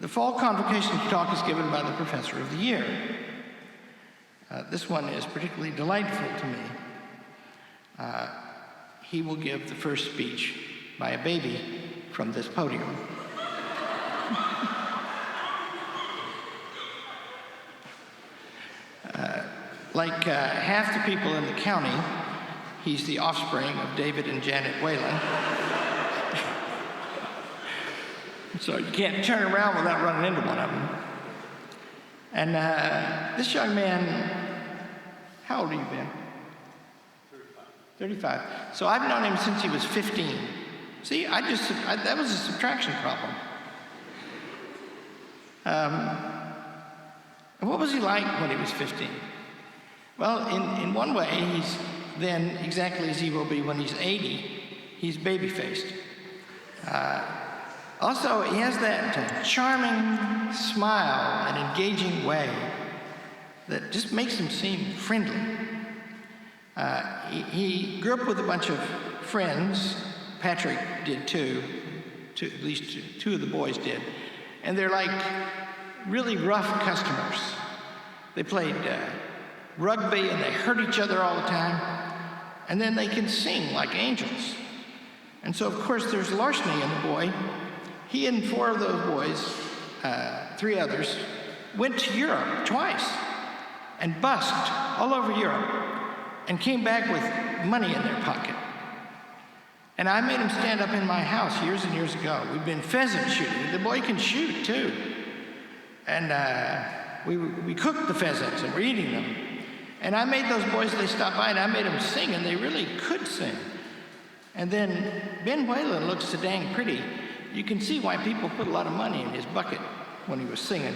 The fall convocation talk is given by the Professor of the Year. This one is particularly delightful to me. He will give the first speech by a baby from this podium. Like half the people in the county, he's the offspring of David and Janet Whalen. So you can't turn around without running into one of them. And this young man, how old are you, Ben? 35. So I've known him since he was 15. See, that was a subtraction problem. And what was he like when he was 15? Well, in one way, he's then exactly as he will be when he's 80. He's baby-faced. Also, he has that charming smile and engaging way that just makes him seem friendly. He grew up with a bunch of friends. Patrick did too. At least two of the boys did. And they're like really rough customers. They played rugby and they hurt each other all the time. And then they can sing like angels. And so, of course, there's larceny in the boy. He and four of those boys, three others, went to Europe twice and busked all over Europe and came back with money in their pocket. And I made him stand up in my house years and years ago. We've been pheasant shooting. The boy can shoot, too. And we cooked the pheasants and we're eating them. And I made those boys, they stopped by, and I made them sing, and they really could sing. And then Ben Whalen looked so dang pretty. You can see why people put a lot of money in his bucket when he was singing.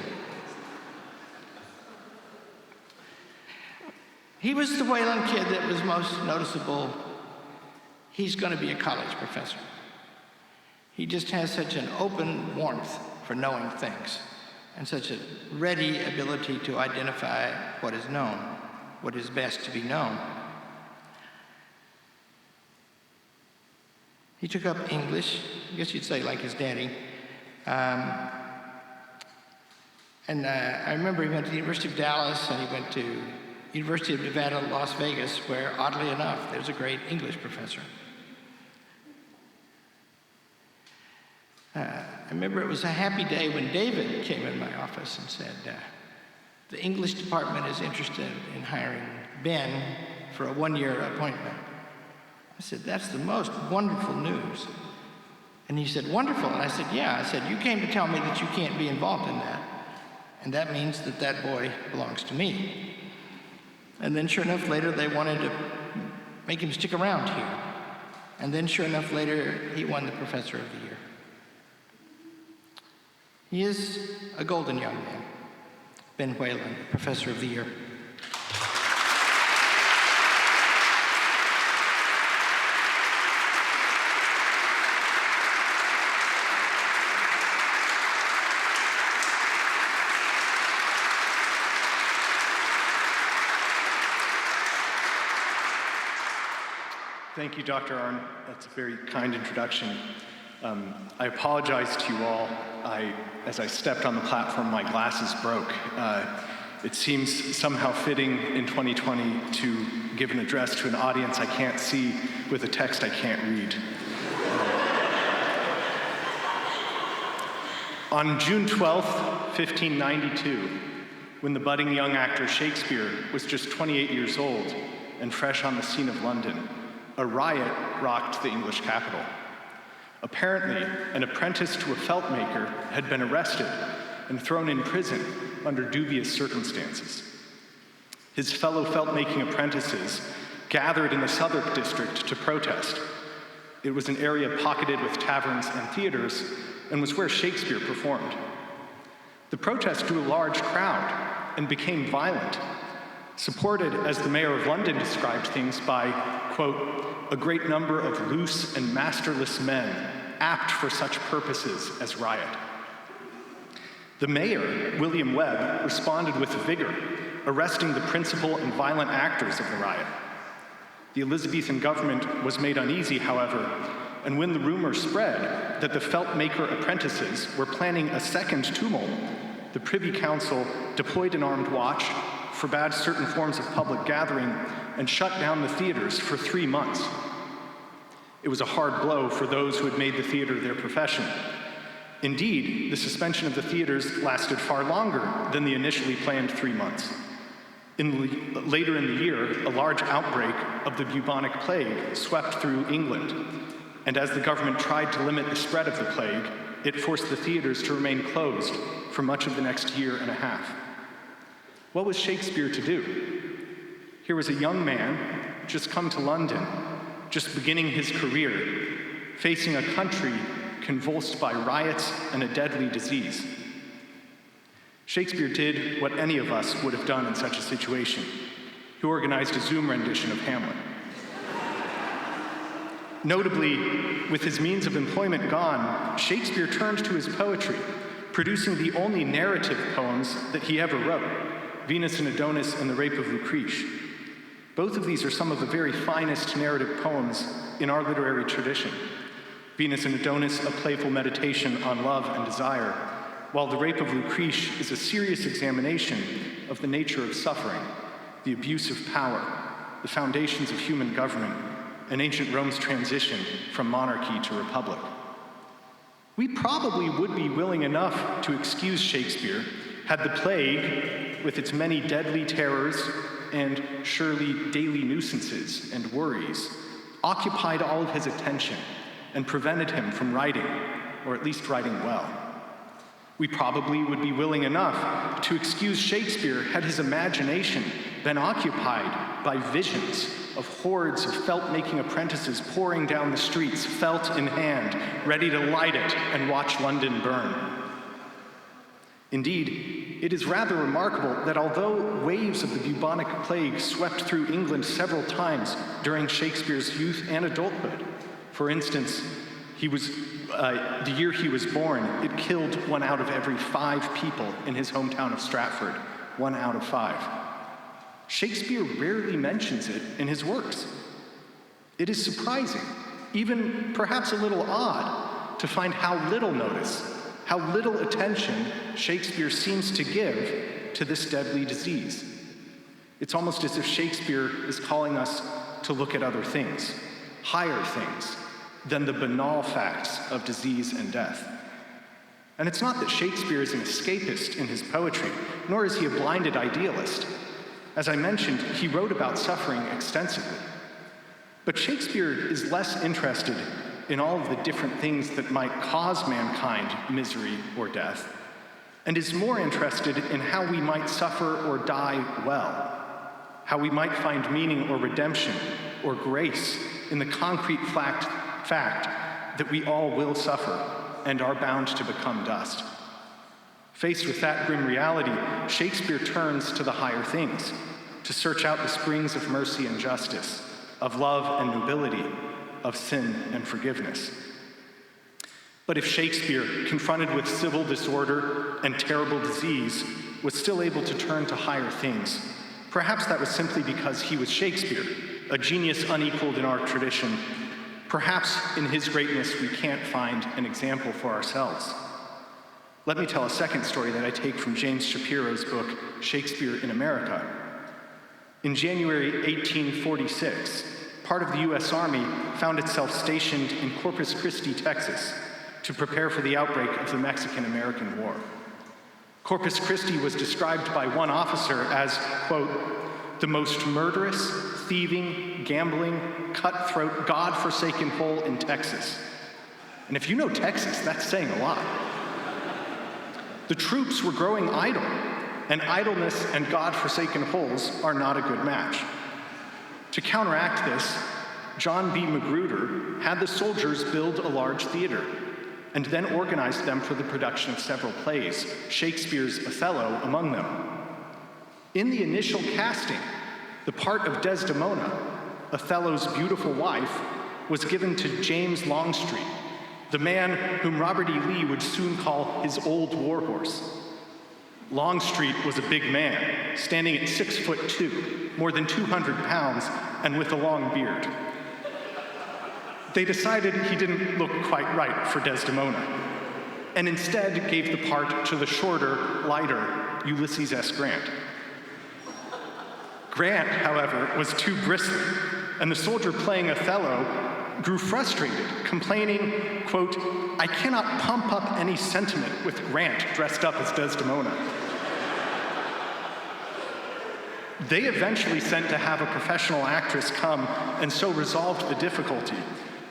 He was the Whalen kid that was most noticeable. He's going to be a college professor. He just has such an open warmth for knowing things and such a ready ability to identify what is known, what is best to be known. He took up English, I guess you'd say like his daddy. And I remember he went to the University of Dallas and he went to University of Nevada, Las Vegas, where, oddly enough, there's a great English professor. I remember it was a happy day when David came in my office and said, the English department is interested in hiring Ben for a one-year appointment. I said, that's the most wonderful news. And he said, wonderful. And I said, yeah. I said, you came to tell me that you can't be involved in that. And that means that that boy belongs to me. And then sure enough, later they wanted to make him stick around here. And then sure enough, later he won the Professor of the Year. He is a golden young man. Ben Whalen, Professor of the Year. Thank you, Dr. Arnn. That's a very kind introduction. I apologize to you all. As I stepped on the platform, my glasses broke. It seems somehow fitting in 2020 to give an address to an audience I can't see with a text I can't read. On June 12th, 1592, when the budding young actor Shakespeare was just 28 years old and fresh on the scene of London, a riot rocked the English capital. Apparently, an apprentice to a felt maker had been arrested and thrown in prison under dubious circumstances. His fellow felt-making apprentices gathered in the Southwark district to protest. It was an area pocketed with taverns and theaters and was where Shakespeare performed. The protest drew a large crowd and became violent, supported, as the mayor of London described things, by, quote, a great number of loose and masterless men, apt for such purposes as riot. The mayor, William Webb, responded with vigor, arresting the principal and violent actors of the riot. The Elizabethan government was made uneasy, however, and when the rumor spread that the felt maker apprentices were planning a second tumult, the Privy Council deployed an armed watch, forbade certain forms of public gathering, and shut down the theaters for 3 months. It was a hard blow for those who had made the theater their profession. Indeed, the suspension of the theaters lasted far longer than the initially planned 3 months. Later in the year, a large outbreak of the bubonic plague swept through England, and as the government tried to limit the spread of the plague, it forced the theaters to remain closed for much of the next year and a half. What was Shakespeare to do? Here was a young man, just come to London, just beginning his career, facing a country convulsed by riots and a deadly disease. Shakespeare did what any of us would have done in such a situation. He organized a Zoom rendition of Hamlet. Notably, with his means of employment gone, Shakespeare turned to his poetry, producing the only narrative poems that he ever wrote, Venus and Adonis and The Rape of Lucrece. Both of these are some of the very finest narrative poems in our literary tradition. Venus and Adonis, a playful meditation on love and desire, while The Rape of Lucrece is a serious examination of the nature of suffering, the abuse of power, the foundations of human government, and ancient Rome's transition from monarchy to republic. We probably would be willing enough to excuse Shakespeare had the plague, with its many deadly terrors and surely daily nuisances and worries, occupied all of his attention and prevented him from writing, or at least writing well. We probably would be willing enough to excuse Shakespeare had his imagination been occupied by visions of hordes of felt-making apprentices pouring down the streets, felt in hand, ready to light it and watch London burn. Indeed, it is rather remarkable that although waves of the bubonic plague swept through England several times during Shakespeare's youth and adulthood, for instance, the year he was born, it killed 1 out of every 5 people in his hometown of Stratford, 1 out of 5. Shakespeare rarely mentions it in his works. It is surprising, even perhaps a little odd, to find how little notice, how little attention Shakespeare seems to give to this deadly disease. It's almost as if Shakespeare is calling us to look at other things, higher things, than the banal facts of disease and death. And it's not that Shakespeare is an escapist in his poetry, nor is he a blinded idealist. As I mentioned, he wrote about suffering extensively. But Shakespeare is less interested in all of the different things that might cause mankind misery or death, and is more interested in how we might suffer or die well, how we might find meaning or redemption or grace in the concrete fact that we all will suffer and are bound to become dust. Faced with that grim reality, Shakespeare turns to the higher things, to search out the springs of mercy and justice, of love and nobility, of sin and forgiveness. But if Shakespeare, confronted with civil disorder and terrible disease, was still able to turn to higher things, perhaps that was simply because he was Shakespeare, a genius unequaled in our tradition. Perhaps in his greatness we can't find an example for ourselves. Let me tell a second story that I take from James Shapiro's book, Shakespeare in America. In January 1846, part of the U.S. Army found itself stationed in Corpus Christi, Texas, to prepare for the outbreak of the Mexican-American War. Corpus Christi was described by one officer as, quote, the most murderous, thieving, gambling, cutthroat, God-forsaken hole in Texas. And if you know Texas, that's saying a lot. The troops were growing idle, and idleness and God-forsaken holes are not a good match. To counteract this, John B. Magruder had the soldiers build a large theater, and then organized them for the production of several plays, Shakespeare's Othello among them. In the initial casting, the part of Desdemona, Othello's beautiful wife, was given to James Longstreet, the man whom Robert E. Lee would soon call his old warhorse. Longstreet was a big man, standing at 6'2", more than 200 pounds, and with a long beard. They decided he didn't look quite right for Desdemona, and instead gave the part to the shorter, lighter Ulysses S. Grant. Grant, however, was too bristly, and the soldier playing Othello grew frustrated, complaining, quote, "I cannot pump up any sentiment with Grant dressed up as Desdemona." They eventually sent to have a professional actress come and so resolved the difficulty,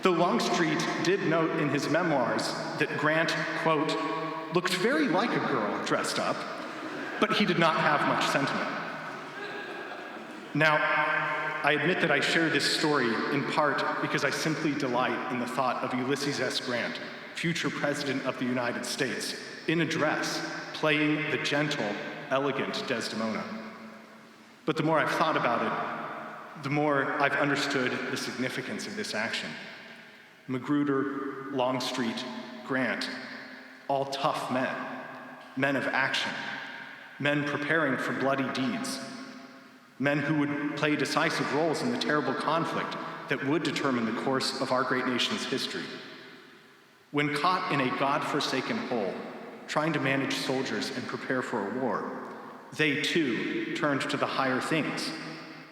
though Longstreet did note in his memoirs that Grant, quote, "looked very like a girl dressed up, but he did not have much sentiment." Now, I admit that I share this story in part because I simply delight in the thought of Ulysses S. Grant, future President of the United States, in a dress, playing the gentle, elegant Desdemona. But the more I've thought about it, the more I've understood the significance of this action. Magruder, Longstreet, Grant, all tough men, men of action, men preparing for bloody deeds, men who would play decisive roles in the terrible conflict that would determine the course of our great nation's history. When caught in a God-forsaken hole, trying to manage soldiers and prepare for a war, they too turned to the higher things,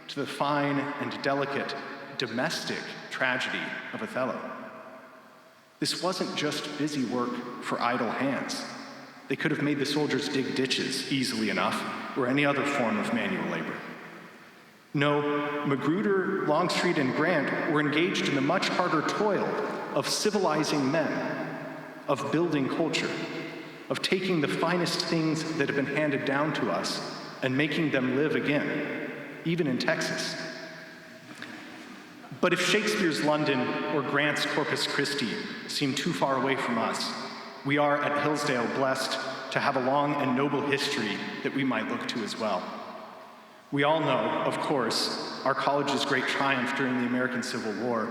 to the fine and delicate domestic tragedy of Othello. This wasn't just busy work for idle hands. They could have made the soldiers dig ditches easily enough, or any other form of manual labor. No, Magruder, Longstreet, and Grant were engaged in the much harder toil of civilizing men, of building culture, of taking the finest things that have been handed down to us and making them live again, even in Texas. But if Shakespeare's London or Grant's Corpus Christi seem too far away from us, we are at Hillsdale blessed to have a long and noble history that we might look to as well. We all know, of course, our college's great triumph during the American Civil War,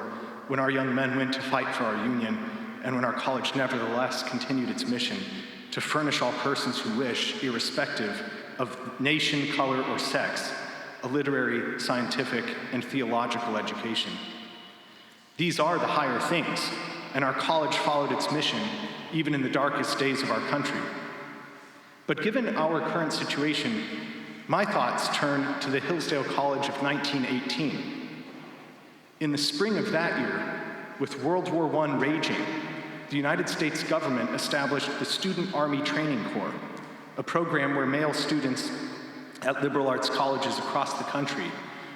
when our young men went to fight for our union, and when our college nevertheless continued its mission to furnish all persons who wish, irrespective of nation, color, or sex, a literary, scientific, and theological education. These are the higher things, and our college followed its mission even in the darkest days of our country. But given our current situation, my thoughts turn to the Hillsdale College of 1918. In the spring of that year, with World War I raging, the United States government established the Student Army Training Corps, a program where male students at liberal arts colleges across the country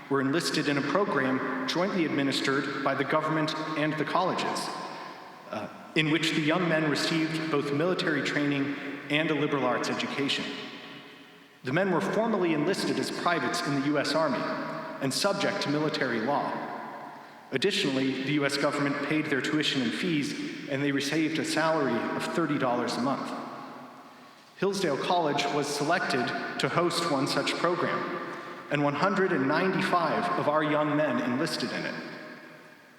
were enlisted in a program jointly administered by the government and the colleges, in which the young men received both military training and a liberal arts education. The men were formally enlisted as privates in the U.S. Army and subject to military law. Additionally, the U.S. government paid their tuition and fees, and they received a salary of $30 a month. Hillsdale College was selected to host one such program, and 195 of our young men enlisted in it.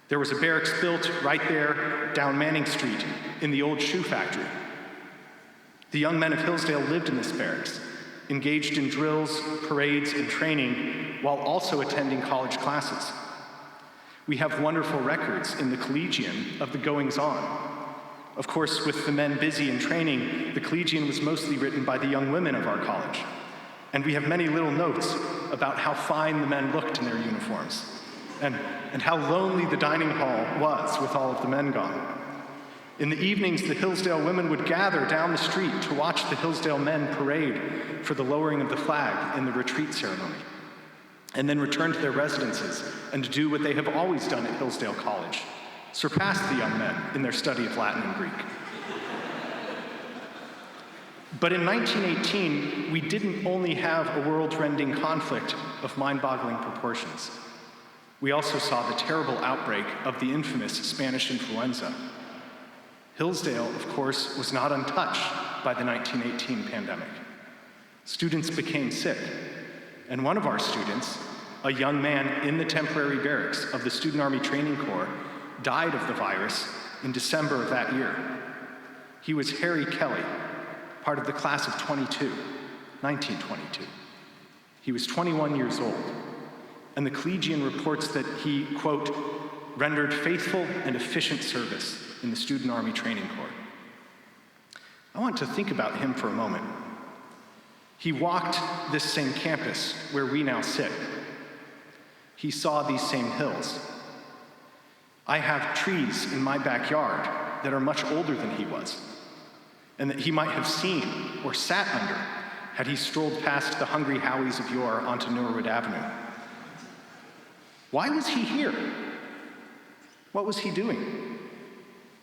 There was a barracks built right there down Manning Street in the old shoe factory. The young men of Hillsdale lived in this barracks, engaged in drills, parades, and training, while also attending college classes. We have wonderful records in the Collegian of the goings-on. Of course, with the men busy in training, the Collegian was mostly written by the young women of our college. And we have many little notes about how fine the men looked in their uniforms, and how lonely the dining hall was with all of the men gone. In the evenings, the Hillsdale women would gather down the street to watch the Hillsdale men parade for the lowering of the flag in the retreat ceremony, and then return to their residences and to do what they have always done at Hillsdale College, surpass the young men in their study of Latin and Greek. But in 1918, we didn't only have a world-rending conflict of mind-boggling proportions. We also saw the terrible outbreak of the infamous Spanish influenza. Hillsdale, of course, was not untouched by the 1918 pandemic. Students became sick, and one of our students, a young man in the temporary barracks of the Student Army Training Corps, died of the virus in December of that year. He was Harry Kelly, part of the class of 1922. He was 21 years old, and the Collegian reports that he, quote, rendered faithful and efficient service in the Student Army Training Corps. I want to think about him for a moment. He walked this same campus where we now sit. He saw these same hills. I have trees in my backyard that are much older than he was, and that he might have seen or sat under had he strolled past the hungry Howies of yore onto Norwood Avenue. Why was he here? What was he doing?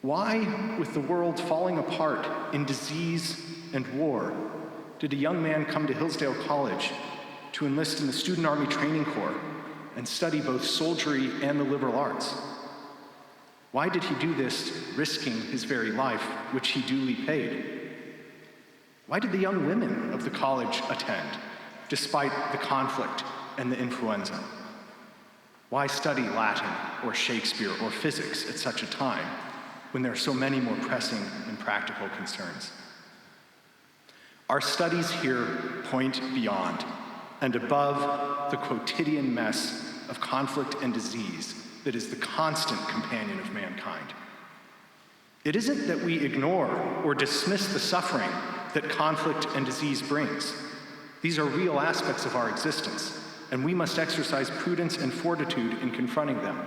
Why, with the world falling apart in disease and war, did a young man come to Hillsdale College to enlist in the Student Army Training Corps and study both soldiery and the liberal arts? Why did he do this, risking his very life, which he duly paid? Why did the young women of the college attend, despite the conflict and the influenza? Why study Latin or Shakespeare or physics at such a time when there are so many more pressing and practical concerns? Our studies here point beyond and above the quotidian mess of conflict and disease that is the constant companion of mankind. It isn't that we ignore or dismiss the suffering that conflict and disease brings. These are real aspects of our existence, and we must exercise prudence and fortitude in confronting them,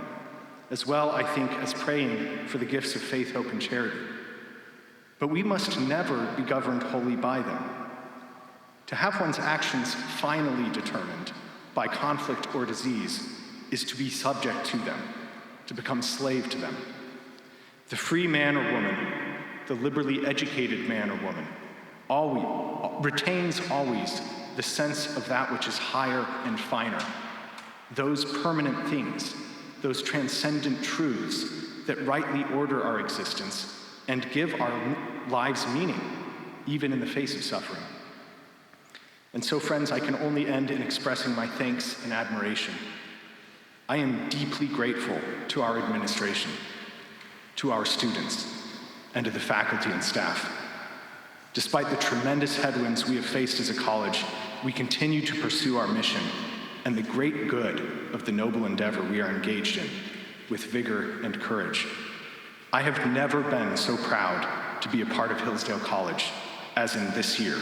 as well, I think, as praying for the gifts of faith, hope, and charity. But we must never be governed wholly by them. To have one's actions finally determined by conflict or disease is to be subject to them, to become slave to them. The free man or woman, the liberally educated man or woman, retains always the sense of that which is higher and finer, those permanent things, those transcendent truths that rightly order our existence and give our lives meaning, even in the face of suffering. And so, friends, I can only end in expressing my thanks and admiration. I am deeply grateful to our administration, to our students, and to the faculty and staff. Despite the tremendous headwinds we have faced as a college, we continue to pursue our mission and the great good of the noble endeavor we are engaged in with vigor and courage. I have never been so proud to be a part of Hillsdale College as in this year,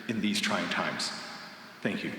in these trying times. Thank you.